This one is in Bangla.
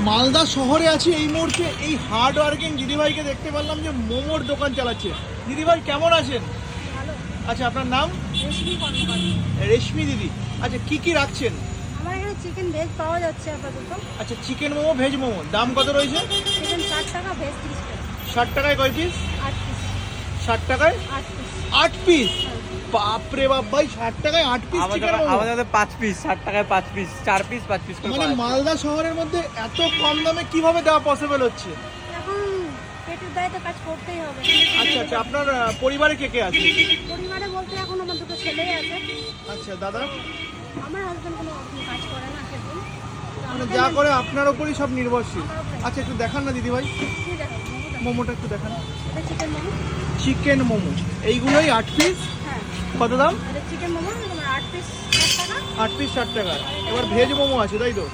মালদা শহরে আছি এই মুহূর্তে। এই হার্ড ওয়ার্কিং দিদিভাইকে দেখতে পারলাম যে মোমোর দোকান চালাচ্ছে। দিদিভাই কেমন আছেন? ভালো। আচ্ছা, আপনার নাম? রেশমি কর্মকার। রেশমি দিদি। আচ্ছা, কি কি রাখছেন? আমার এখানে চিকেন ভেজ পাওয়া যাচ্ছে আপাতত। আচ্ছা, চিকেন মোমো, ভেজ মোমো, দাম কত রয়েছে? চিকেন 60 টাকা, ভেজ 30 টাকা। 60 টাকায় কয় পিস? 8 পিস। 60 টাকায় 8 পিস। 8 পিস? বাপরে বাপ ভাই, 60 টাকায় 8 পিস চিকেন মোমো? আমাদের 5 পিস, 60 টাকায় 5 পিস, 4 পিস 5 পিস করে মানে পাওয়া যায়। মালদা শহরের মধ্যে এত কম দামে কিভাবে দেওয়া পসিবল হচ্ছে? এখন পেটের দায়ে তো কাজ করতেই হবে। আচ্ছা আচ্ছা, আপনার পরিবারে কে কে আছে? পরিবারে বলতে এখন আমার দুটো ছেলেই আছে। আচ্ছা দাদা, আমার হাজবেন্ড কোনো কাজ করে না সেরকম। মানে যা করে আপনার ওপরই সব নির্ভরশীল। আচ্ছা, একটু দেখান না দিদিভাই, কি দেখো মোমোটা একটু দেখান। এটা চিকেন মোমো। চিকেন মোমো এইগুলোই 8 পিস? হ্যাঁ, কত দাম? এটা চিকেন মোমো তোমার 8 পিস 60 টাকা। 8 পিস 60 টাকা। এবার ভেজ মোমো আছে তাই তো?